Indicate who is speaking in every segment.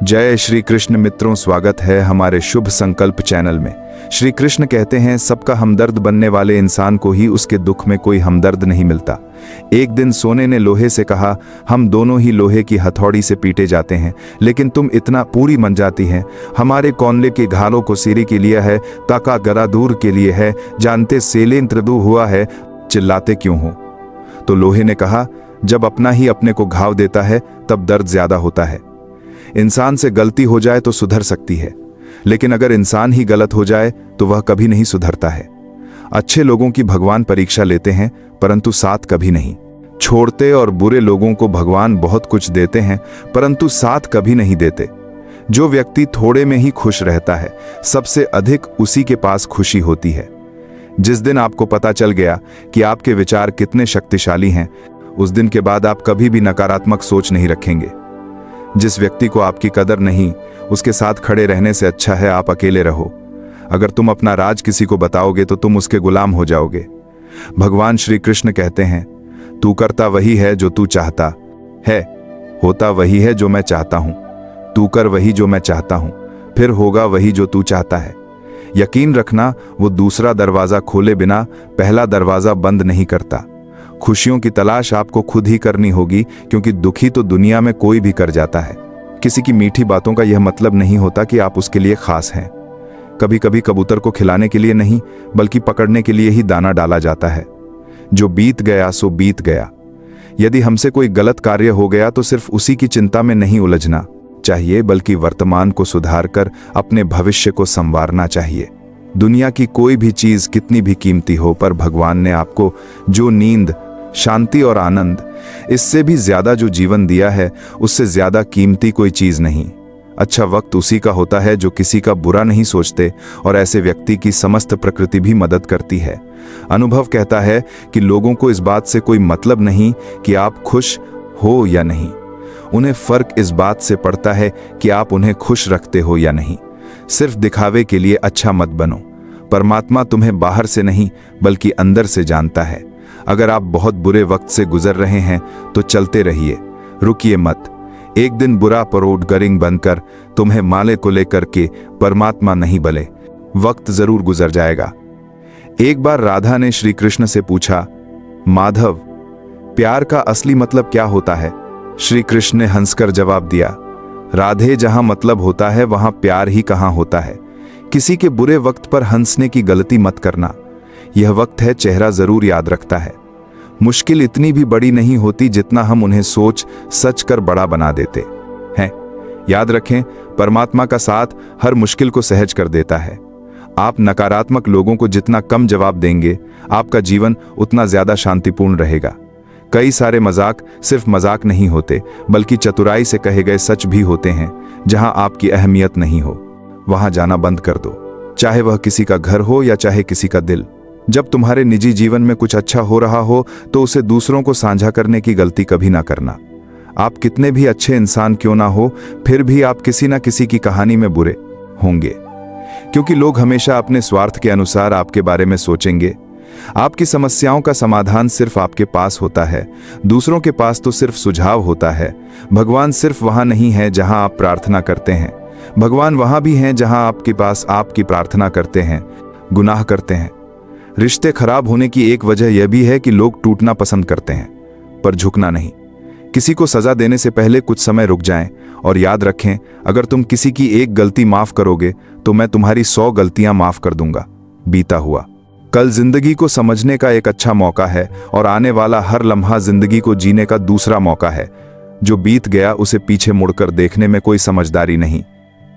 Speaker 1: जय श्री कृष्ण मित्रों, स्वागत है हमारे शुभ संकल्प चैनल में। श्री कृष्ण कहते हैं, सबका हमदर्द बनने वाले इंसान को ही उसके दुख में कोई हमदर्द नहीं मिलता। एक दिन सोने ने लोहे से कहा, हम दोनों ही लोहे की हथौड़ी से पीटे जाते हैं, लेकिन तुम इतना पूरी मन जाती हैं। हमारे कौनले के घालों को सीरी के लिए है, ताका गरा दूर के लिए है, जानते सेलेन त्रदु हुआ है, चिल्लाते क्यों हो। तो लोहे ने कहा, जब अपना ही अपने को घाव देता है तब दर्द ज्यादा होता है। इंसान से गलती हो जाए तो सुधर सकती है, लेकिन अगर इंसान ही गलत हो जाए तो वह कभी नहीं सुधरता है। अच्छे लोगों की भगवान परीक्षा लेते हैं, परंतु साथ कभी नहीं छोड़ते, और बुरे लोगों को भगवान बहुत कुछ देते हैं, परंतु साथ कभी नहीं देते। जो व्यक्ति थोड़े में ही खुश रहता है, सबसे अधिक उसी के पास खुशी होती है। जिस दिन आपको पता चल गया कि आपके विचार कितने शक्तिशाली हैं, उस दिन के बाद आप कभी भी नकारात्मक सोच नहीं रखेंगे। जिस व्यक्ति को आपकी कदर नहीं, उसके साथ खड़े रहने से अच्छा है आप अकेले रहो। अगर तुम अपना राज किसी को बताओगे तो तुम उसके गुलाम हो जाओगे। भगवान श्री कृष्ण कहते हैं, तू करता वही है जो तू चाहता है, होता वही है जो मैं चाहता हूं। तू कर वही जो मैं चाहता हूं, फिर होगा वही जो तू चाहता है। यकीन रखना, वो दूसरा दरवाजा खोले बिना पहला दरवाजा बंद नहीं करता। खुशियों की तलाश आपको खुद ही करनी होगी, क्योंकि दुखी तो दुनिया में कोई भी कर जाता है। किसी की मीठी बातों का यह मतलब नहीं होता कि आप उसके लिए खास हैं। कभी कभी कबूतर को खिलाने के लिए नहीं, बल्कि पकड़ने के लिए ही दाना डाला जाता है। जो बीत गया सो बीत गया। यदि हमसे कोई गलत कार्य हो गया तो सिर्फ उसी की चिंता में नहीं उलझना चाहिए, बल्कि वर्तमान को सुधार कर अपने भविष्य को संवारना चाहिए। दुनिया की कोई भी चीज कितनी भी कीमती हो, पर भगवान ने आपको जो नींद, शांति और आनंद, इससे भी ज्यादा जो जीवन दिया है, उससे ज्यादा कीमती कोई चीज नहीं। अच्छा वक्त उसी का होता है जो किसी का बुरा नहीं सोचते, और ऐसे व्यक्ति की समस्त प्रकृति भी मदद करती है। अनुभव कहता है कि लोगों को इस बात से कोई मतलब नहीं कि आप खुश हो या नहीं। उन्हें फर्क इस बात से पड़ता है कि आप उन्हें खुश रखते हो या नहीं। सिर्फ दिखावे के लिए अच्छा मत बनो। परमात्मा तुम्हें बाहर से नहीं, बल्कि अंदर से जानता है। अगर आप बहुत बुरे वक्त से गुजर रहे हैं तो चलते रहिए, रुकिए मत। एक दिन बुरा परोड गरिंग बनकर तुम्हें माले को लेकर के परमात्मा नहीं बले। वक्त जरूर गुजर जाएगा। एक बार राधा ने श्री कृष्ण से पूछा, माधव, प्यार का असली मतलब क्या होता है? श्री कृष्ण ने हंसकर जवाब दिया, राधे, जहां मतलब होता है वहां प्यार ही कहां होता है। किसी के बुरे वक्त पर हंसने की गलती मत करना। यह वक्त है, चेहरा जरूर याद रखता है। मुश्किल इतनी भी बड़ी नहीं होती जितना हम उन्हें सोच सच कर बड़ा बना देते हैं। याद रखें, परमात्मा का साथ हर मुश्किल को सहज कर देता है। आप नकारात्मक लोगों को जितना कम जवाब देंगे, आपका जीवन उतना ज्यादा शांतिपूर्ण रहेगा। कई सारे मजाक सिर्फ मजाक नहीं होते, बल्कि चतुराई से कहे गए सच भी होते हैं। जहां आपकी अहमियत नहीं हो, वहां जाना बंद कर दो, चाहे वह किसी का घर हो या चाहे किसी का दिल। जब तुम्हारे निजी जीवन में कुछ अच्छा हो रहा हो तो उसे दूसरों को साझा करने की गलती कभी ना करना। आप कितने भी अच्छे इंसान क्यों ना हो, फिर भी आप किसी ना किसी की कहानी में बुरे होंगे, क्योंकि लोग हमेशा अपने स्वार्थ के अनुसार आपके बारे में सोचेंगे। आपकी समस्याओं का समाधान सिर्फ आपके पास होता है, दूसरों के पास तो सिर्फ सुझाव होता है। भगवान सिर्फ वहां नहीं है जहां आप प्रार्थना करते हैं, भगवान वहां भी हैं जहां आपके पास आपकी प्रार्थना करते हैं, गुनाह करते हैं। रिश्ते खराब होने की एक वजह यह भी है कि लोग टूटना पसंद करते हैं, पर झुकना नहीं। किसी को सजा देने से पहले कुछ समय रुक जाएं, और याद रखें, अगर तुम किसी की एक गलती माफ करोगे तो मैं तुम्हारी 100 गलतियां माफ कर दूंगा। बीता हुआ कल जिंदगी को समझने का एक अच्छा मौका है, और आने वाला हर लम्हा जिंदगी को जीने का दूसरा मौका है। जो बीत गया उसे पीछे मुड़कर देखने में कोई समझदारी नहीं।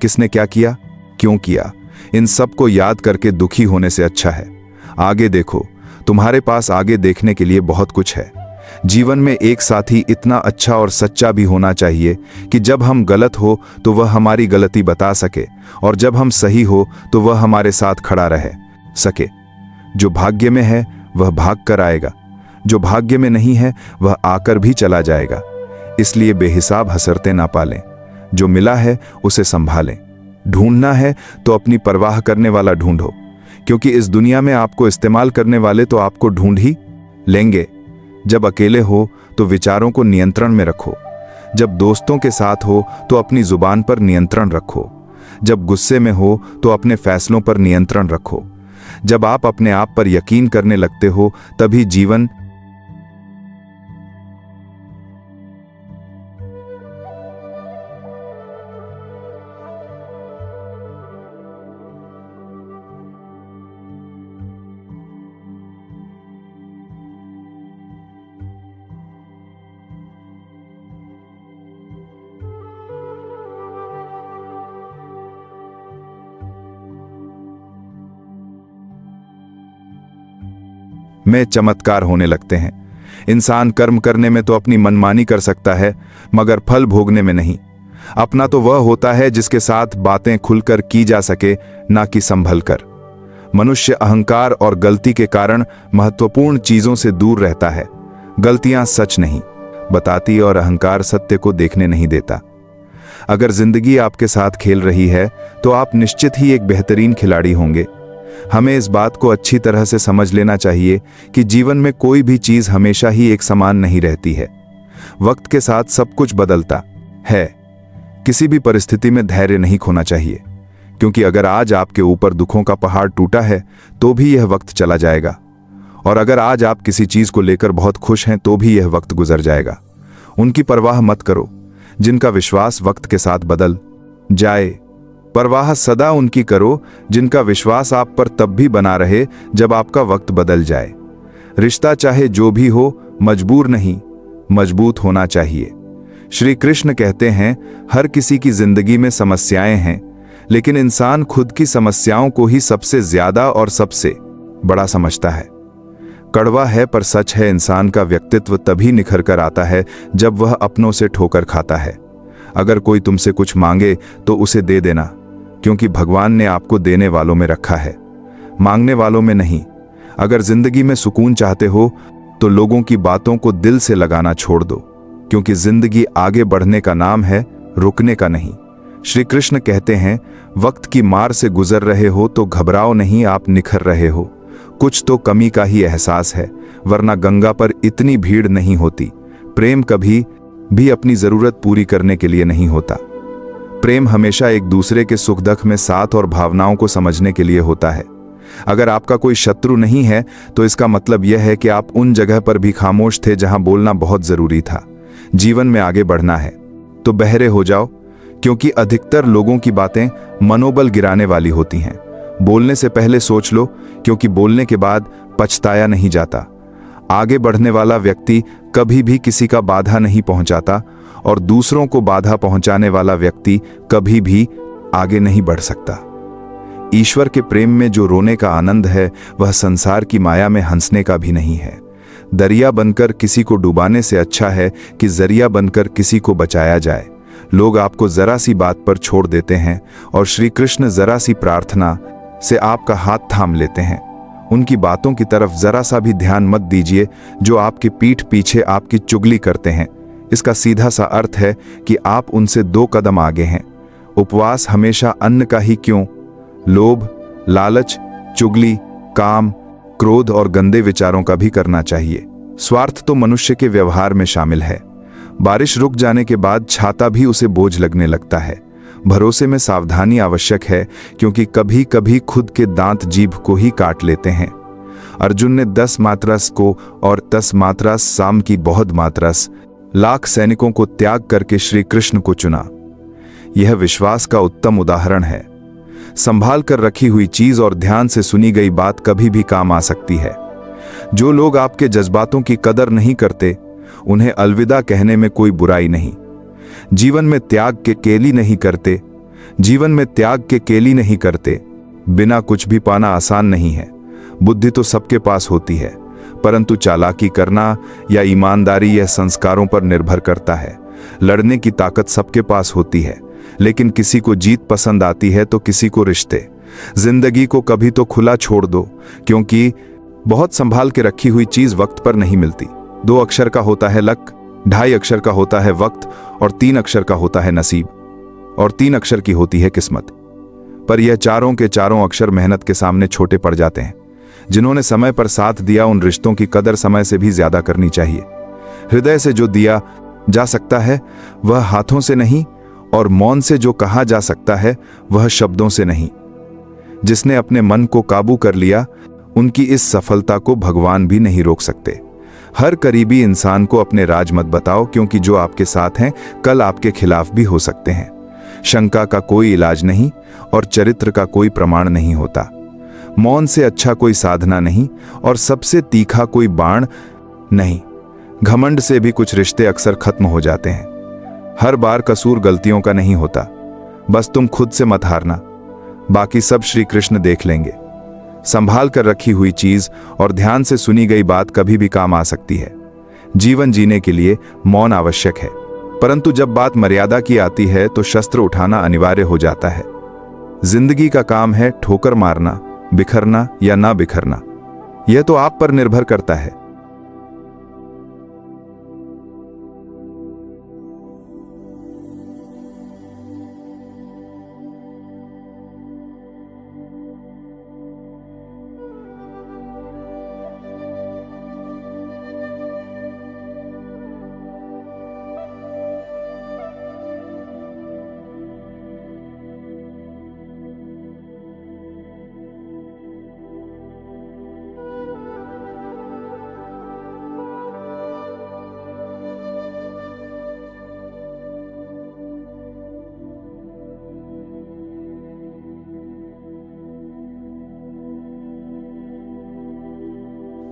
Speaker 1: किसने क्या किया, क्यों किया, इन सब को याद करके दुखी होने से अच्छा है आगे देखो। तुम्हारे पास आगे देखने के लिए बहुत कुछ है। जीवन में एक साथी इतना अच्छा और सच्चा भी होना चाहिए कि जब हम गलत हो तो वह हमारी गलती बता सके, और जब हम सही हो तो वह हमारे साथ खड़ा रह सके। जो भाग्य में है वह भाग कर आएगा, जो भाग्य में नहीं है वह आकर भी चला जाएगा। इसलिए बेहिसाब हसरते ना पालें। जो मिला है उसे संभालें। ढूंढना है तो अपनी परवाह करने वाला ढूंढो, क्योंकि इस दुनिया में आपको इस्तेमाल करने वाले तो आपको ढूंढ ही लेंगे। जब अकेले हो तो विचारों को नियंत्रण में रखो। जब दोस्तों के साथ हो तो अपनी जुबान पर नियंत्रण रखो। जब गुस्से में हो तो अपने फैसलों पर नियंत्रण रखो। जब आप अपने आप पर यकीन करने लगते हो तभी जीवन में चमत्कार होने लगते हैं। इंसान कर्म करने में तो अपनी मनमानी कर सकता है, मगर फल भोगने में नहीं। अपना तो वह होता है जिसके साथ बातें खुलकर की जा सके, ना कि संभल कर। मनुष्य अहंकार और गलती के कारण महत्वपूर्ण चीजों से दूर रहता है। गलतियां सच नहीं बताती और अहंकार सत्य को देखने नहीं देता। अगर जिंदगी आपके साथ खेल रही है तो आप निश्चित ही एक बेहतरीन खिलाड़ी होंगे। हमें इस बात को अच्छी तरह से समझ लेना चाहिए कि जीवन में कोई भी चीज हमेशा ही एक समान नहीं रहती है। वक्त के साथ सब कुछ बदलता है। किसी भी परिस्थिति में धैर्य नहीं खोना चाहिए, क्योंकि अगर आज आपके ऊपर दुखों का पहाड़ टूटा है तो भी यह वक्त चला जाएगा, और अगर आज आप किसी चीज को लेकर बहुत खुश हैं तो भी यह वक्त गुजर जाएगा। उनकी परवाह मत करो जिनका विश्वास वक्त के साथ बदल जाए। परवाह सदा उनकी करो जिनका विश्वास आप पर तब भी बना रहे जब आपका वक्त बदल जाए। रिश्ता चाहे जो भी हो, मजबूर नहीं, मजबूत होना चाहिए। श्री कृष्ण कहते हैं, हर किसी की जिंदगी में समस्याएं हैं, लेकिन इंसान खुद की समस्याओं को ही सबसे ज्यादा और सबसे बड़ा समझता है। कड़वा है पर सच है, इंसान का व्यक्तित्व तभी निखर कर आता है जब वह अपनों से ठोकर खाता है। अगर कोई तुमसे कुछ मांगे तो उसे दे देना, क्योंकि भगवान ने आपको देने वालों में रखा है, मांगने वालों में नहीं। अगर जिंदगी में सुकून चाहते हो तो लोगों की बातों को दिल से लगाना छोड़ दो, क्योंकि जिंदगी आगे बढ़ने का नाम है, रुकने का नहीं। श्री कृष्ण कहते हैं, वक्त की मार से गुजर रहे हो तो घबराओ नहीं, आप निखर रहे हो। कुछ तो कमी का ही एहसास है, वरना गंगा पर इतनी भीड़ नहीं होती। प्रेम कभी भी अपनी जरूरत पूरी करने के लिए नहीं होता। प्रेम हमेशा एक दूसरे के सुख दुख में साथ और भावनाओं को समझने के लिए होता है। अगर आपका कोई शत्रु नहीं है तो इसका मतलब यह है कि आप उन जगह पर भी खामोश थे जहां बोलना बहुत जरूरी था। जीवन में आगे बढ़ना है तो बहरे हो जाओ, क्योंकि अधिकतर लोगों की बातें मनोबल गिराने वाली होती हैं। बोलने से पहले सोच लो, क्योंकि बोलने के बाद पछताया नहीं जाता। आगे बढ़ने वाला व्यक्ति कभी भी किसी का बाधा नहीं पहुंचाता, और दूसरों को बाधा पहुंचाने वाला व्यक्ति कभी भी आगे नहीं बढ़ सकता। ईश्वर के प्रेम में जो रोने का आनंद है वह संसार की माया में हंसने का भी नहीं है। दरिया बनकर किसी को डुबाने से अच्छा है कि जरिया बनकर किसी को बचाया जाए। लोग आपको जरा सी बात पर छोड़ देते हैं और श्री कृष्ण जरा सी प्रार्थना से आपका हाथ थाम लेते हैं। उनकी बातों की तरफ जरा सा भी ध्यान मत दीजिए जो आपकी पीठ पीछे आपकी चुगली करते हैं। इसका सीधा सा अर्थ है कि आप उनसे 2 कदम आगे हैं। उपवास हमेशा अन्न का ही क्यों, लोभ, लालच, चुगली, काम, क्रोध और गंदे विचारों का भी करना चाहिए। स्वार्थ तो मनुष्य के व्यवहार में शामिल है। बारिश रुक जाने के बाद छाता भी उसे बोझ लगने लगता है। भरोसे में सावधानी आवश्यक है, क्योंकि कभी कभी खुद के दांत जीभ को ही काट लेते हैं। अर्जुन ने 10 मात्रस को और 10 मात्रस साम की बहुत मात्रस लाख सैनिकों को त्याग करके श्री कृष्ण को चुना। यह विश्वास का उत्तम उदाहरण है। संभाल कर रखी हुई चीज और ध्यान से सुनी गई बात कभी भी काम आ सकती है। जो लोग आपके जज्बातों की कदर नहीं करते, उन्हें अलविदा कहने में कोई बुराई नहीं। जीवन में त्याग के केली नहीं करते, जीवन में त्याग के केली नहीं करते। बिना कुछ भी पाना आसान नहीं है। बुद्धि तो सबके पास होती है, परंतु चालाकी करना या ईमानदारी यह संस्कारों पर निर्भर करता है। लड़ने की ताकत सबके पास होती है, लेकिन किसी को जीत पसंद आती है तो किसी को रिश्ते। जिंदगी को कभी तो खुला छोड़ दो, क्योंकि बहुत संभाल के रखी हुई चीज वक्त पर नहीं मिलती। 2 अक्षर का होता है लक, 2.5 अक्षर का होता है वक्त, और 3 अक्षर का होता है नसीब, और 3 अक्षर की होती है किस्मत। पर यह चारों के चारों अक्षर मेहनत के सामने छोटे पड़ जाते हैं। जिन्होंने समय पर साथ दिया, उन रिश्तों की कदर समय से भी ज्यादा करनी चाहिए। हृदय से जो दिया जा सकता है वह हाथों से नहीं, और मौन से जो कहा जा सकता है वह शब्दों से नहीं। जिसने अपने मन को काबू कर लिया, उनकी इस सफलता को भगवान भी नहीं रोक सकते। हर करीबी इंसान को अपने राज मत बताओ, क्योंकि जो आपके साथ हैं कल आपके खिलाफ भी हो सकते हैं। शंका का कोई इलाज नहीं और चरित्र का कोई प्रमाण नहीं होता। मौन से अच्छा कोई साधना नहीं और सबसे तीखा कोई बाण नहीं। घमंड से भी कुछ रिश्ते अक्सर खत्म हो जाते हैं। हर बार कसूर गलतियों का नहीं होता। बस तुम खुद से मत हारना, बाकी सब श्री कृष्ण देख लेंगे। संभाल कर रखी हुई चीज और ध्यान से सुनी गई बात कभी भी काम आ सकती है। जीवन जीने के लिए मौन आवश्यक है, परंतु जब बात मर्यादा की आती है तो शस्त्र उठाना अनिवार्य हो जाता है। जिंदगी का काम है ठोकर मारना, बिखरना या ना बिखरना, यह तो आप पर निर्भर करता है।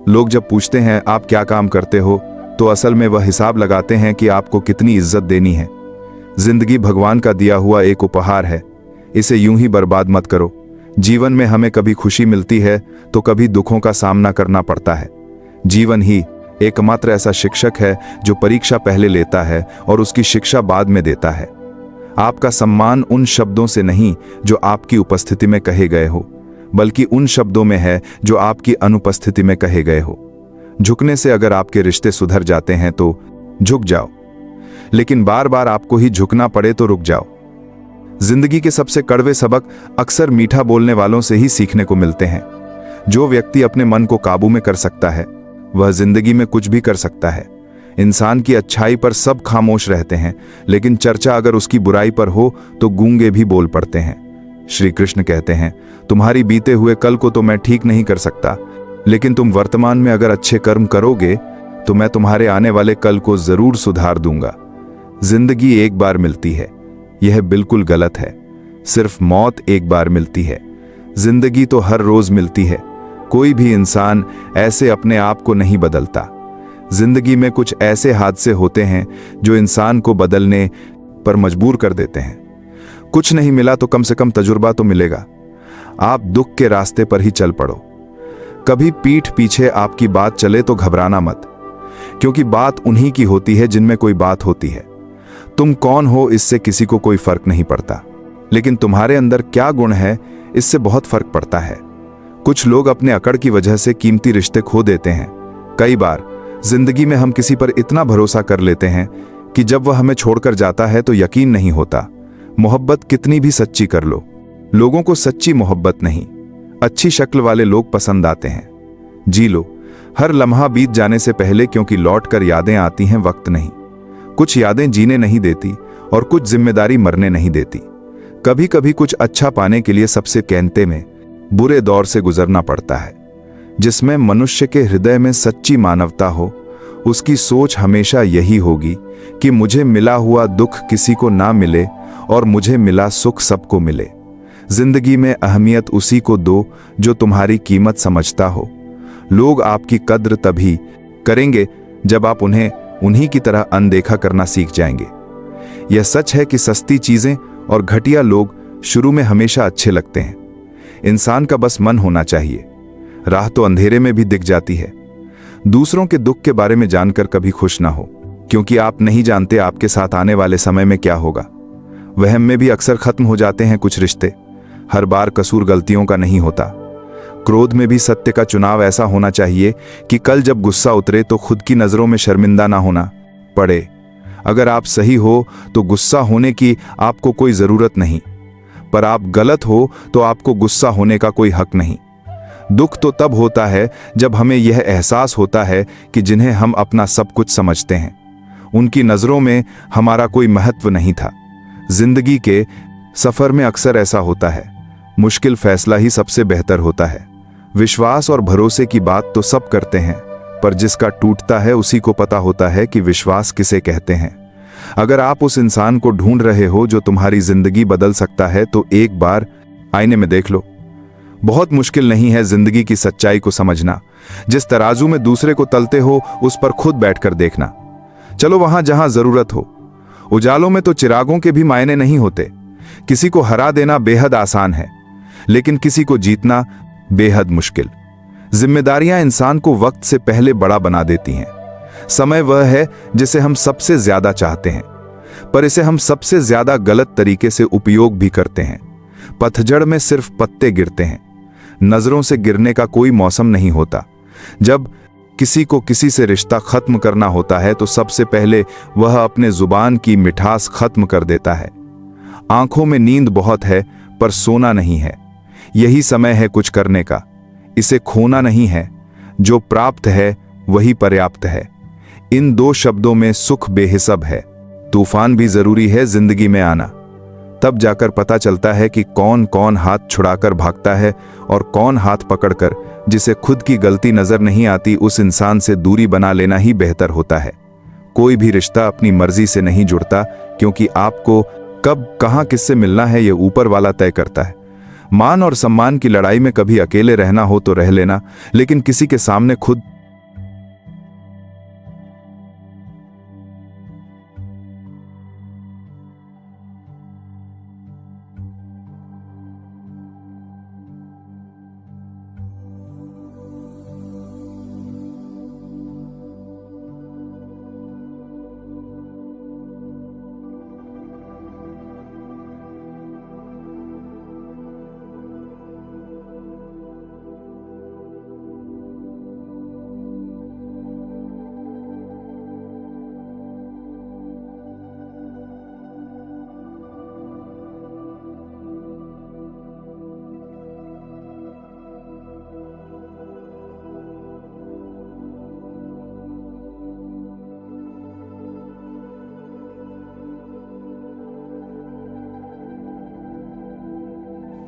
Speaker 1: लोग जब पूछते हैं आप क्या काम करते हो, तो असल में वह हिसाब लगाते हैं कि आपको कितनी इज्जत देनी है। जिंदगी भगवान का दिया हुआ एक उपहार है, इसे यूं ही बर्बाद मत करो। जीवन में हमें कभी खुशी मिलती है तो कभी दुखों का सामना करना पड़ता है। जीवन ही एकमात्र ऐसा शिक्षक है जो परीक्षा पहले लेता है और उसकी शिक्षा बाद में देता है। आपका सम्मान उन शब्दों से नहीं जो आपकी उपस्थिति में कहे गए हो, बल्कि उन शब्दों में है जो आपकी अनुपस्थिति में कहे गए हो। झुकने से अगर आपके रिश्ते सुधर जाते हैं तो झुक जाओ, लेकिन बार बार आपको ही झुकना पड़े तो रुक जाओ। जिंदगी के सबसे कड़वे सबक अक्सर मीठा बोलने वालों से ही सीखने को मिलते हैं। जो व्यक्ति अपने मन को काबू में कर सकता है वह जिंदगी में कुछ भी कर सकता है। इंसान की अच्छाई पर सब खामोश रहते हैं, लेकिन चर्चा अगर उसकी बुराई पर हो तो गूंगे भी बोल पड़ते हैं। श्री कृष्ण कहते हैं, तुम्हारी बीते हुए कल को तो मैं ठीक नहीं कर सकता, लेकिन तुम वर्तमान में अगर अच्छे कर्म करोगे तो मैं तुम्हारे आने वाले कल को जरूर सुधार दूंगा। जिंदगी एक बार मिलती है, यह बिल्कुल गलत है। सिर्फ मौत एक बार मिलती है, जिंदगी तो हर रोज मिलती है। कोई भी इंसान ऐसे अपने आप को नहीं बदलता। जिंदगी में कुछ ऐसे हादसे होते हैं जो इंसान को बदलने पर मजबूर कर देते हैं। कुछ नहीं मिला तो कम से कम तजुर्बा तो मिलेगा। आप दुख के रास्ते पर ही चल पड़ो। कभी पीठ पीछे आपकी बात चले तो घबराना मत, क्योंकि बात उन्हीं की होती है जिनमें कोई बात होती है। तुम कौन हो इससे किसी को कोई फर्क नहीं पड़ता, लेकिन तुम्हारे अंदर क्या गुण है इससे बहुत फर्क पड़ता है। कुछ लोग अपने अकड़ की वजह से कीमती रिश्ते खो देते हैं। कई बार जिंदगी में हम किसी पर इतना भरोसा कर लेते हैं कि जब वह हमें छोड़कर जाता है तो यकीन नहीं होता। मोहब्बत कितनी भी सच्ची कर लो, लोगों को सच्ची मोहब्बत नहीं, अच्छी शक्ल वाले लोग पसंद आते हैं। जी लो हर लम्हा बीत जाने से पहले, क्योंकि लौट कर यादें आती हैं, वक्त नहीं। कुछ यादें जीने नहीं देती और कुछ जिम्मेदारी मरने नहीं देती। कभी कभी कुछ अच्छा पाने के लिए सबसे कहते में बुरे दौर से गुजरना पड़ता है। जिसमें मनुष्य के हृदय में सच्ची मानवता हो, उसकी सोच हमेशा यही होगी कि मुझे मिला हुआ दुख किसी को ना मिले और मुझे मिला सुख सबको मिले। जिंदगी में अहमियत उसी को दो जो तुम्हारी कीमत समझता हो। लोग आपकी कद्र तभी करेंगे जब आप उन्हें उन्हीं की तरह अनदेखा करना सीख जाएंगे। यह सच है कि सस्ती चीजें और घटिया लोग शुरू में हमेशा अच्छे लगते हैं। इंसान का बस मन होना चाहिए। राह तो अंधेरे में भी दिख जाती है। दूसरों के दुख के बारे में जानकर कभी खुश ना हो, क्योंकि आप नहीं जानते आपके साथ आने वाले समय में क्या होगा। वहम में भी अक्सर खत्म हो जाते हैं कुछ रिश्ते। हर बार कसूर गलतियों का नहीं होता। क्रोध में भी सत्य का चुनाव ऐसा होना चाहिए कि कल जब गुस्सा उतरे तो खुद की नजरों में शर्मिंदा ना होना पड़े। अगर आप सही हो तो गुस्सा होने की आपको कोई जरूरत नहीं, पर आप गलत हो तो आपको गुस्सा होने का कोई हक नहीं। दुख तो तब होता है जब हमें यह एहसास होता है कि जिन्हें हम अपना सब कुछ समझते हैं उनकी नज़रों में हमारा कोई महत्व नहीं था। जिंदगी के सफ़र में अक्सर ऐसा होता है, मुश्किल फैसला ही सबसे बेहतर होता है। विश्वास और भरोसे की बात तो सब करते हैं, पर जिसका टूटता है उसी को पता होता है कि विश्वास किसे कहते हैं। अगर आप उस इंसान को ढूंढ रहे हो जो तुम्हारी जिंदगी बदल सकता है, तो एक बार आईने में देख लो। बहुत मुश्किल नहीं है जिंदगी की सच्चाई को समझना। जिस तराजू में दूसरे को तलते हो, उस पर खुद बैठकर देखना। चलो वहां जहां जरूरत हो। उजालों में तो चिरागों के भी मायने नहीं होते। किसी को हरा देना बेहद आसान है, लेकिन किसी को जीतना बेहद मुश्किल। जिम्मेदारियां इंसान को वक्त से पहले बड़ा बना देती हैं। समय वह है जिसे हम सबसे ज्यादा चाहते हैं, पर इसे हम सबसे ज्यादा गलत तरीके से उपयोग भी करते हैं। पतझड़ में सिर्फ पत्ते गिरते हैं, नजरों से गिरने का कोई मौसम नहीं होता। जब किसी को किसी से रिश्ता खत्म करना होता है, तो सबसे पहले वह अपने जुबान की मिठास खत्म कर देता है। आंखों में नींद बहुत है, पर सोना नहीं है। यही समय है कुछ करने का। इसे खोना नहीं है। जो प्राप्त है वही पर्याप्त है। इन दो शब्दों में सुख बेहिसाब है। तूफान भी जरूरी है जिंदगी में आना। तब जाकर पता चलता है कि कौन कौन हाथ छुड़ाकर भागता है और कौन हाथ पकड़कर, जिसे खुद की गलती नजर नहीं आती, उस इंसान से दूरी बना लेना ही बेहतर होता है। कोई भी रिश्ता अपनी मर्जी से नहीं जुड़ता, क्योंकि आपको कब कहां किससे मिलना है यह ऊपर वाला तय करता है। मान और सम्मान की लड़ाई में कभी अकेले रहना हो तो रह लेना, लेकिन किसी के सामने खुद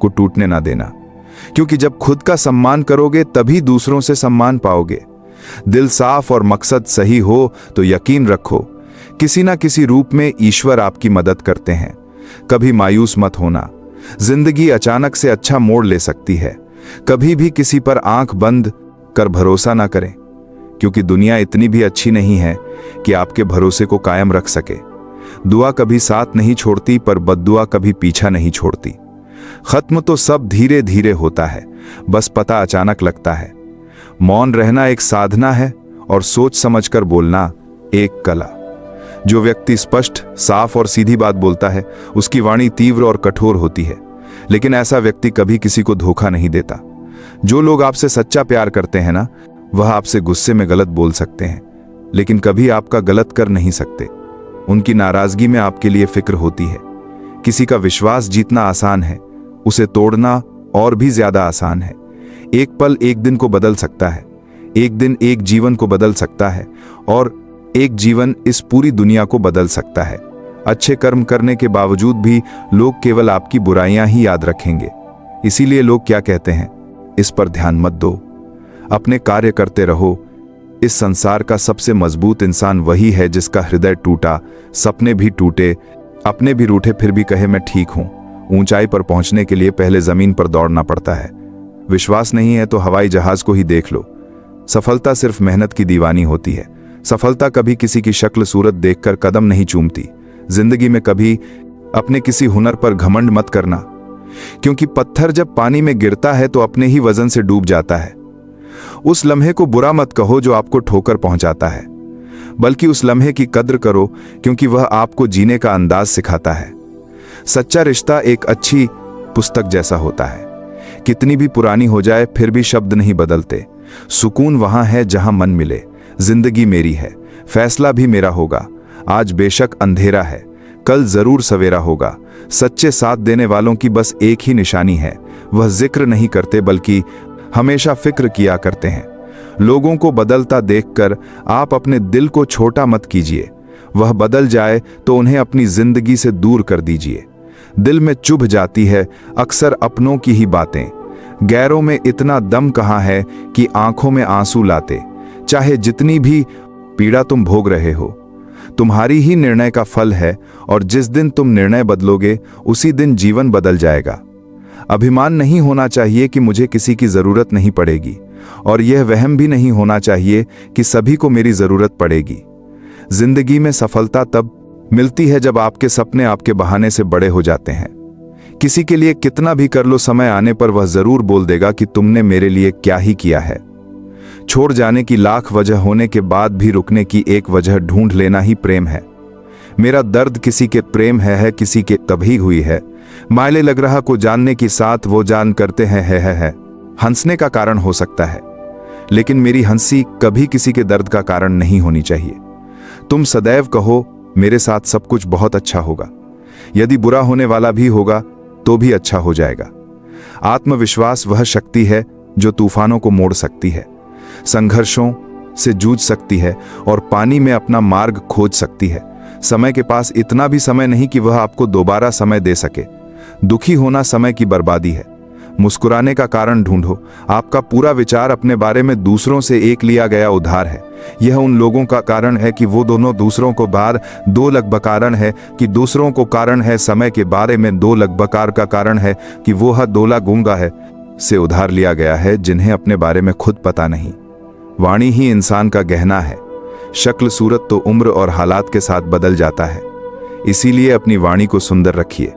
Speaker 1: को टूटने ना देना, क्योंकि जब खुद का सम्मान करोगे तभी दूसरों से सम्मान पाओगे। दिल साफ और मकसद सही हो तो यकीन रखो, किसी ना किसी रूप में ईश्वर आपकी मदद करते हैं। कभी मायूस मत होना। जिंदगी अचानक से अच्छा मोड़ ले सकती है। कभी भी किसी पर आंख बंद कर भरोसा ना करें, क्योंकि दुनिया इतनी भी अच्छी नहीं है कि आपके भरोसे को कायम रख सके। दुआ कभी साथ नहीं छोड़ती, पर बद्दुआ कभी पीछा नहीं छोड़ती। खत्म तो सब धीरे धीरे होता है, बस पता अचानक लगता है। मौन रहना एक साधना है और सोच समझकर बोलना एक कला। जो व्यक्ति स्पष्ट, साफ और सीधी बात बोलता है, उसकी वाणी तीव्र और कठोर होती है, लेकिन ऐसा व्यक्ति कभी किसी को धोखा नहीं देता। जो लोग आपसे सच्चा प्यार करते हैं ना, वह आपसे गुस्से में गलत बोल सकते हैं, लेकिन कभी आपका गलत कर नहीं सकते। उनकी नाराजगी में आपके लिए फिक्र होती है। किसी का विश्वास जीतना आसान है, उसे तोड़ना और भी ज्यादा आसान है। एक पल एक दिन को बदल सकता है, एक दिन एक जीवन को बदल सकता है, और एक जीवन इस पूरी दुनिया को बदल सकता है। अच्छे कर्म करने के बावजूद भी लोग केवल आपकी बुराइयां ही याद रखेंगे। इसीलिए लोग क्या कहते हैं, इस पर ध्यान मत दो, अपने कार्य करते रहो। इस संसार का सबसे मजबूत इंसान वही है जिसका हृदय टूटा, सपने भी टूटे, अपने भी रूठे, फिर भी कहे मैं ठीक हूं। ऊंचाई पर पहुंचने के लिए पहले जमीन पर दौड़ना पड़ता है। विश्वास नहीं है तो हवाई जहाज को ही देख लो। सफलता सिर्फ मेहनत की दीवानी होती है। सफलता कभी किसी की शक्ल सूरत देखकर कदम नहीं चूमती। जिंदगी में कभी अपने किसी हुनर पर घमंड मत करना, क्योंकि पत्थर जब पानी में गिरता है तो अपने ही वजन से डूब जाता है। उस लम्हे को बुरा मत कहो जो आपको ठोकर पहुंचाता है, बल्कि उस लम्हे की कद्र करो, क्योंकि वह आपको जीने का अंदाज सिखाता है। सच्चा रिश्ता एक अच्छी पुस्तक जैसा होता है। कितनी भी पुरानी हो जाए फिर भी शब्द नहीं बदलते। सुकून वहां है जहां मन मिले। जिंदगी मेरी है, फैसला भी मेरा होगा। आज बेशक अंधेरा है, कल जरूर सवेरा होगा। सच्चे साथ देने वालों की बस एक ही निशानी है, वह जिक्र नहीं करते बल्कि हमेशा फिक्र किया करते हैं। लोगों को बदलता देखकर आप अपने दिल को छोटा मत कीजिए। वह बदल जाए तो उन्हें अपनी जिंदगी से दूर कर दीजिए। दिल में चुभ जाती है अक्सर अपनों की ही बातें, गैरों में इतना दम कहाँ है कि आंखों में आंसू लाते। चाहे जितनी भी पीड़ा तुम भोग रहे हो, तुम्हारी ही निर्णय का फल है, और जिस दिन तुम निर्णय बदलोगे उसी दिन जीवन बदल जाएगा। अभिमान नहीं होना चाहिए कि मुझे किसी की जरूरत नहीं पड़ेगी, और यह वहम भी नहीं होना चाहिए कि सभी को मेरी जरूरत पड़ेगी। जिंदगी में सफलता तब मिलती है जब आपके सपने आपके बहाने से बड़े हो जाते हैं। किसी के लिए कितना भी कर लो, समय आने पर वह जरूर बोल देगा कि तुमने मेरे लिए क्या ही किया है। छोड़ जाने की लाख वजह होने के बाद भी रुकने की एक वजह ढूंढ लेना ही प्रेम है। मेरा दर्द किसी के प्रेम है किसी के तभी हुई है। मायले लग रहा को जानने की साथ वो जान करते हैं है। हंसने का कारण हो सकता है, लेकिन मेरी हंसी कभी किसी के दर्द का कारण नहीं होनी चाहिए। तुम सदैव कहो मेरे साथ सब कुछ बहुत अच्छा होगा, यदि बुरा होने वाला भी होगा तो भी अच्छा हो जाएगा। आत्मविश्वास वह शक्ति है जो तूफानों को मोड़ सकती है, संघर्षों से जूझ सकती है और पानी में अपना मार्ग खोज सकती है। समय के पास इतना भी समय नहीं कि वह आपको दोबारा समय दे सके। दुखी होना समय की बर्बादी है। मुस्कुराने का कारण ढूंढो। आपका पूरा विचार अपने बारे में दूसरों से एक लिया गया उधार है। यह उन लोगों का कारण है कि वो दोनों दूसरों को बार दो लग बकारण है कि दूसरों को कारण है समय के बारे में दो लग बकार का कारण है कि वो दोला गूंगा है से उधार लिया गया है, जिन्हें अपने बारे में खुद पता नहीं। वाणी ही इंसान का गहना है। शक्ल सूरत तो उम्र और हालात के साथ बदल जाता है, इसीलिए अपनी वाणी को सुंदर रखिए।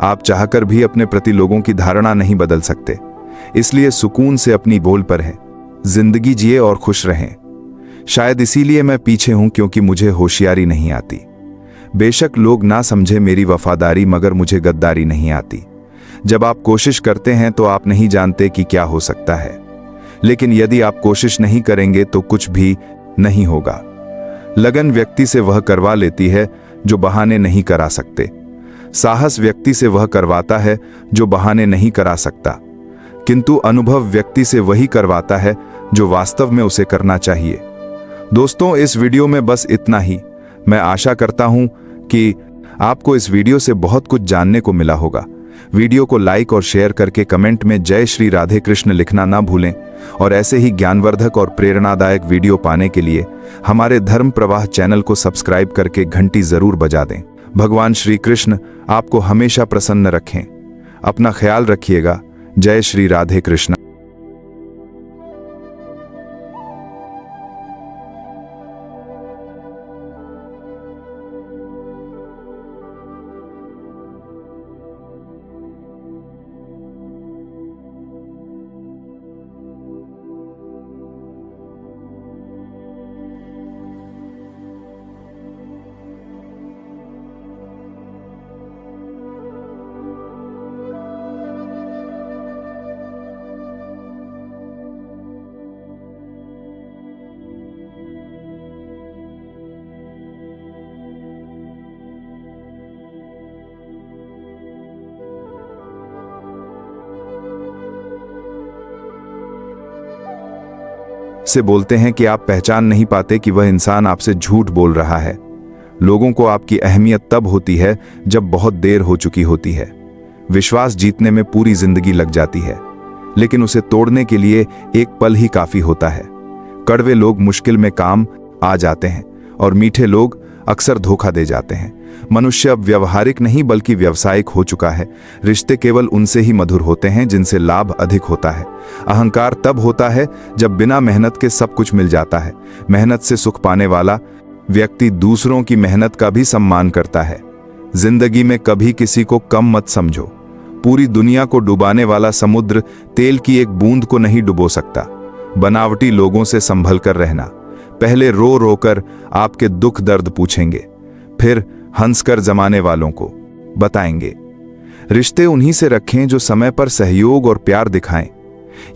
Speaker 1: आप चाहकर भी अपने प्रति लोगों की धारणा नहीं बदल सकते, इसलिए सुकून से अपनी बोल पर है। जिंदगी जिए और खुश रहें। शायद इसीलिए मैं पीछे हूं क्योंकि मुझे होशियारी नहीं आती। बेशक लोग ना समझे मेरी वफादारी, मगर मुझे गद्दारी नहीं आती। जब आप कोशिश करते हैं तो आप नहीं जानते कि क्या हो सकता है, लेकिन यदि आप कोशिश नहीं करेंगे तो कुछ भी नहीं होगा। लगन व्यक्ति से वह करवा लेती है जो बहाने नहीं करा सकते। साहस व्यक्ति से वह करवाता है जो बहाने नहीं करा सकता, किंतु अनुभव व्यक्ति से वही करवाता है जो वास्तव में उसे करना चाहिए। दोस्तों, इस वीडियो में बस इतना ही। मैं आशा करता हूं कि आपको इस वीडियो से बहुत कुछ जानने को मिला होगा। वीडियो को लाइक और शेयर करके कमेंट में जय श्री राधे कृष्ण लिखना ना भूलें, और ऐसे ही ज्ञानवर्धक और प्रेरणादायक वीडियो पाने के लिए हमारे धर्म प्रवाह चैनल को सब्सक्राइब करके घंटी जरूर बजा दें। भगवान श्री कृष्ण आपको हमेशा प्रसन्न रखें। अपना ख्याल रखिएगा। जय श्री राधे कृष्ण। से बोलते हैं कि आप पहचान नहीं पाते कि वह इंसान आपसे झूठ बोल रहा है। लोगों को आपकी अहमियत तब होती है जब बहुत देर हो चुकी होती है। विश्वास जीतने में पूरी जिंदगी लग जाती है, लेकिन उसे तोड़ने के लिए एक पल ही काफी होता है। कड़वे लोग मुश्किल में काम आ जाते हैं और मीठे लोग अक्सर धोखा दे जाते हैं। मनुष्य अब व्यवहारिक नहीं बल्कि व्यावसायिक हो चुका है। रिश्ते केवल उनसे ही मधुर होते हैं जिनसे लाभ अधिक होता है। अहंकार तब होता है जब बिना मेहनत के सब कुछ मिल जाता है। मेहनत से सुख पाने वाला व्यक्ति दूसरों की मेहनत का भी सम्मान करता है। जिंदगी में कभी किसी को कम मत समझो। पूरी दुनिया को डुबाने वाला समुद्र तेल की एक बूंद को नहीं डुबो सकता। बनावटी लोगों से संभल कर रहना। पहले रो रो कर आपके दुख दर्द पूछेंगे, फिर हंसकर जमाने वालों को बताएंगे। रिश्ते उन्हीं से रखें जो समय पर सहयोग और प्यार दिखाएं।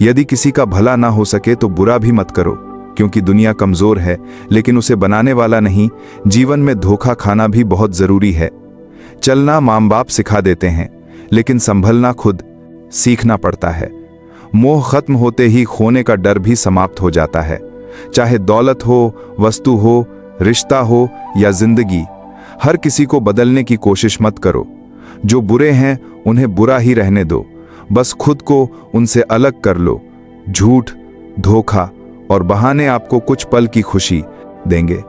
Speaker 1: यदि किसी का भला ना हो सके तो बुरा भी मत करो, क्योंकि दुनिया कमजोर है लेकिन उसे बनाने वाला नहीं। जीवन में धोखा खाना भी बहुत जरूरी है। चलना माँ बाप सिखा देते हैं, लेकिन संभलना खुद सीखना पड़ता है। मोह खत्म होते ही खोने का डर भी समाप्त हो जाता है। चाहे दौलत हो, वस्तु हो रिश्ता हो या जिंदगी, हर किसी को बदलने की कोशिश मत करो। जो बुरे हैं उन्हें बुरा ही रहने दो, बस खुद को उनसे अलग कर लो। झूठ, धोखा और बहाने आपको कुछ पल की खुशी देंगे,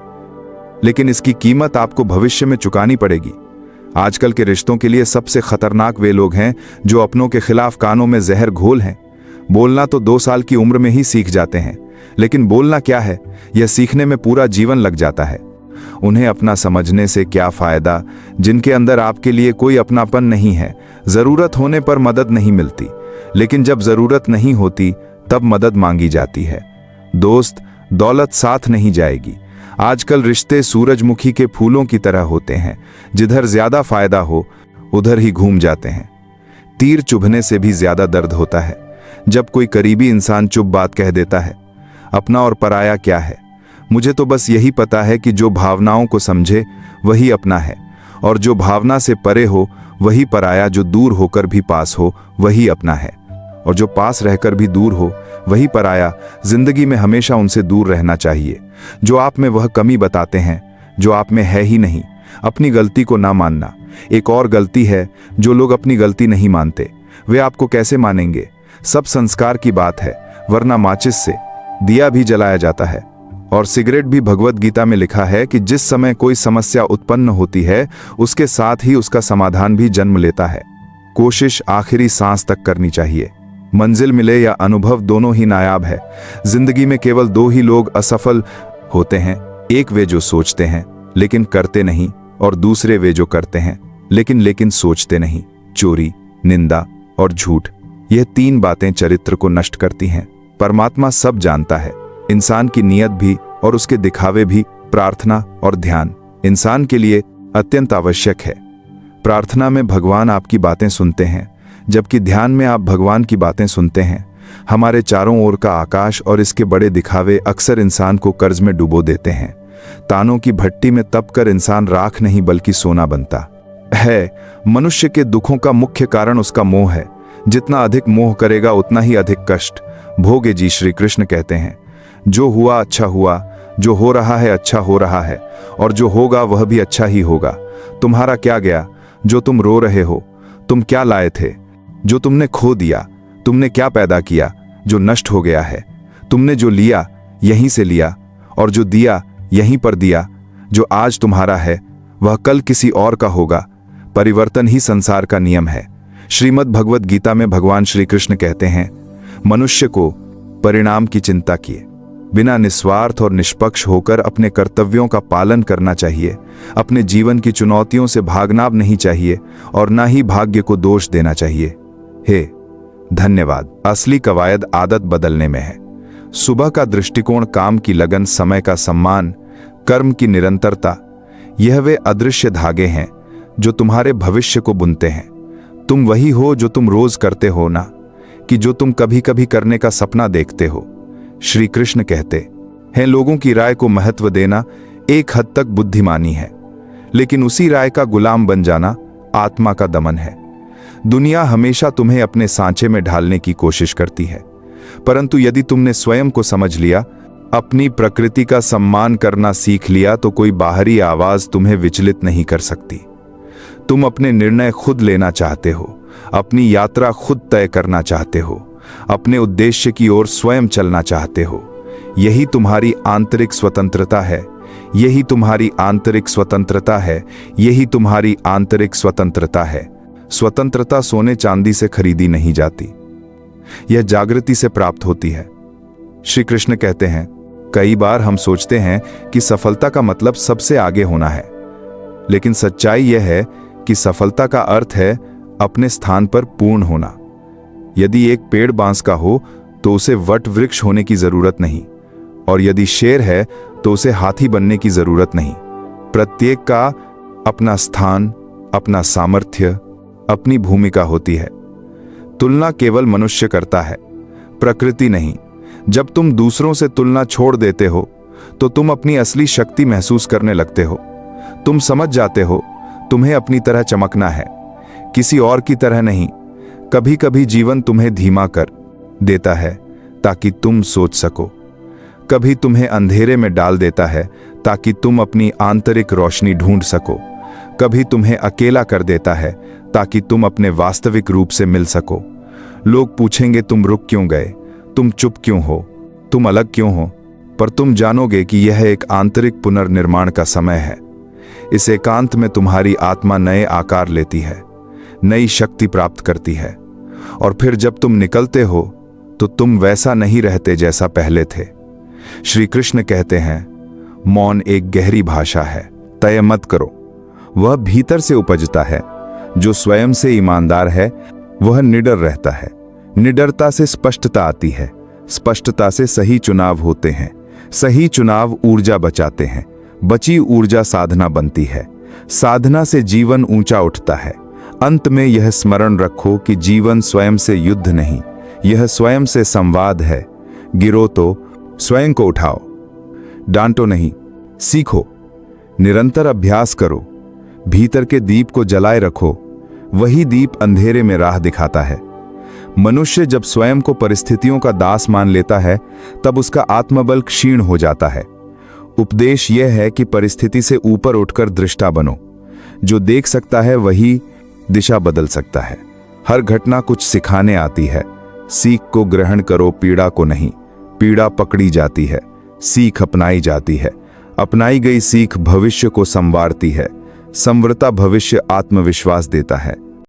Speaker 1: लेकिन इसकी कीमत आपको भविष्य में चुकानी पड़ेगी। आजकल के रिश्तों के लिए सबसे खतरनाक वे लोग हैं जो अपनों के खिलाफ कानों में जहर घोल हैं। बोलना तो 2 साल की उम्र में ही सीख जाते हैं, लेकिन बोलना क्या है, यह सीखने में पूरा जीवन लग जाता है। उन्हें अपना समझने से क्या फायदा जिनके अंदर आपके लिए कोई अपनापन नहीं है। जरूरत होने पर मदद नहीं मिलती, लेकिन जब जरूरत नहीं होती तब मदद मांगी जाती है। दोस्त, दौलत साथ नहीं जाएगी। आजकल रिश्ते सूरजमुखी के फूलों की तरह होते हैं, जिधर ज्यादा फायदा हो उधर ही घूम जाते हैं। तीर चुभने से भी ज्यादा दर्द होता है जब कोई करीबी इंसान चुप बात कह देता है। अपना और पराया क्या है? मुझे तो बस यही पता है कि जो भावनाओं को समझे वही अपना है, और जो भावना से परे हो वही पराया। जो दूर होकर भी पास हो वही अपना है, और जो पास रहकर भी दूर हो वही पराया। जिंदगी में हमेशा उनसे दूर रहना चाहिए जो आप में वह कमी बताते हैं जो आप में है ही नहीं। अपनी गलती को ना मानना। एक और गलती है जो लोग अपनी गलती नहीं मानते। वे आपको कैसे मानेंगे? सब संस्कार की बात है, वरना माचिस से दिया भी जलाया जाता है। और सिगरेट भी भगवत गीता में लिखा है कि जिस समय कोई समस्या उत्पन्न होती है उसके साथ ही उसका समाधान भी जन्म लेता है। कोशिश आखिरी सांस तक करनी चाहिए। मंजिल मिले या अनुभव, दोनों ही नायाब है। जिंदगी में केवल 2 ही लोग असफल होते हैं, एक वे जो सोचते हैं लेकिन करते नहीं, और दूसरे वे जो करते हैं लेकिन सोचते नहीं। चोरी, निंदा और झूठ, यह 3 बातें चरित्र को नष्ट करती हैं। परमात्मा सब जानता है, इंसान की नीयत भी और उसके दिखावे भी। प्रार्थना और ध्यान इंसान के लिए अत्यंत आवश्यक है। प्रार्थना में भगवान आपकी बातें सुनते हैं, जबकि ध्यान में आप भगवान की बातें सुनते हैं। हमारे चारों ओर का आकाश और इसके बड़े दिखावे अक्सर इंसान को कर्ज में डुबो देते हैं। तानों की भट्टी में तपकर इंसान राख नहीं बल्कि सोना बनता है। मनुष्य के दुखों का मुख्य कारण उसका मोह है। जितना अधिक मोह करेगा उतना ही अधिक कष्ट भोगे। जी श्री कृष्ण कहते हैं, जो हुआ अच्छा हुआ, जो हो रहा है अच्छा हो रहा है, और जो होगा वह भी अच्छा ही होगा। तुम्हारा क्या गया जो तुम रो रहे हो? तुम क्या लाए थे जो तुमने खो दिया? तुमने क्या पैदा किया जो नष्ट हो गया है? तुमने जो लिया यहीं से लिया, और जो दिया यहीं पर दिया। जो आज तुम्हारा है वह कल किसी और का होगा। परिवर्तन ही संसार का नियम है। श्रीमद् भगवत गीता में भगवान श्री कृष्ण कहते हैं, मनुष्य को परिणाम की चिंता किए बिना निस्वार्थ और निष्पक्ष होकर अपने कर्तव्यों का पालन करना चाहिए। अपने जीवन की चुनौतियों से भागना नहीं चाहिए और ना ही भाग्य को दोष देना चाहिए। हे धन्यवाद। असली कवायद आदत बदलने में है। सुबह का दृष्टिकोण, काम की लगन, समय का सम्मान, कर्म की निरंतरता, यह वे अदृश्य धागे हैं जो तुम्हारे भविष्य को बुनते हैं। तुम वही हो जो तुम रोज करते हो ना कि जो तुम कभी कभी करने का सपना देखते हो। श्री कृष्ण कहते हैं, लोगों की राय को महत्व देना एक हद तक बुद्धिमानी है, लेकिन उसी राय का गुलाम बन जाना आत्मा का दमन है। दुनिया हमेशा तुम्हें अपने सांचे में ढालने की कोशिश करती है, परंतु यदि तुमने स्वयं को समझ लिया, अपनी प्रकृति का सम्मान करना सीख लिया, तो कोई बाहरी आवाज तुम्हें विचलित नहीं कर सकती। तुम अपने निर्णय खुद लेना चाहते हो, अपनी यात्रा खुद तय करना चाहते हो, अपने उद्देश्य की ओर स्वयं चलना चाहते हो। यही तुम्हारी आंतरिक स्वतंत्रता है। यही तुम्हारी आंतरिक स्वतंत्रता है। यही तुम्हारी आंतरिक स्वतंत्रता है। स्वतंत्रता सोने चांदी से खरीदी नहीं जाती, यह जागृति से प्राप्त होती है। श्री कृष्ण कहते हैं, कई बार हम सोचते हैं कि सफलता का मतलब सबसे आगे होना है, लेकिन सच्चाई यह है कि सफलता का अर्थ है अपने स्थान पर पूर्ण होना। यदि एक पेड़ बांस का हो तो उसे वट वृक्ष होने की जरूरत नहीं, और यदि शेर है तो उसे हाथी बनने की जरूरत नहीं। प्रत्येक का अपना स्थान, अपना सामर्थ्य, अपनी भूमिका होती है। तुलना केवल मनुष्य करता है, प्रकृति नहीं। जब तुम दूसरों से तुलना छोड़ देते हो तो तुम अपनी असली शक्ति महसूस करने लगते हो। तुम समझ जाते हो तुम्हें अपनी तरह चमकना है, किसी और की तरह नहीं। कभी कभी जीवन तुम्हें धीमा कर देता है ताकि तुम सोच सको, कभी तुम्हें अंधेरे में डाल देता है ताकि तुम अपनी आंतरिक रोशनी ढूंढ सको। कभी तुम्हें अकेला कर देता है ताकि तुम अपने वास्तविक रूप से मिल सको। लोग पूछेंगे तुम रुक क्यों गए, तुम चुप क्यों हो, तुम अलग क्यों हो, पर तुम जानोगे कि यह एक आंतरिक पुनर्निर्माण का समय है। इस एकांत में तुम्हारी आत्मा नए आकार लेती है, नई शक्ति प्राप्त करती है, और फिर जब तुम निकलते हो तो तुम वैसा नहीं रहते जैसा पहले थे। श्री कृष्ण कहते हैं, मौन एक गहरी भाषा है, तय मत करो। वह भीतर से उपजता है। जो स्वयं से ईमानदार है वह निडर रहता है। निडरता से स्पष्टता आती है, स्पष्टता से सही चुनाव होते हैं, सही चुनाव ऊर्जा बचाते हैं, बची ऊर्जा साधना बनती है, साधना से जीवन ऊंचा उठता है। अंत में यह स्मरण रखो कि जीवन स्वयं से युद्ध नहीं, यह स्वयं से संवाद है। गिरो तो स्वयं को उठाओ, डांटो नहीं, सीखो, निरंतर अभ्यास करो, भीतर के दीप को जलाए रखो। वही दीप अंधेरे में राह दिखाता है। मनुष्य जब स्वयं को परिस्थितियों का दास मान लेता है तब उसका आत्मबल क्षीण हो जाता है। उपदेश यह है कि परिस्थिति से ऊपर उठकर दृष्टा बनो। जो देख सकता है वही दिशा बदल सकता है। हर घटना कुछ सिखाने आती है। सीख को ग्रहण करो, पीड़ा को नहीं। पीड़ा पकड़ी जाती है, सीख अपनाई जाती है। अपनाई गई सीख भविष्य को संवारती है। संवरता भविष्य आत्मविश्वास देता है।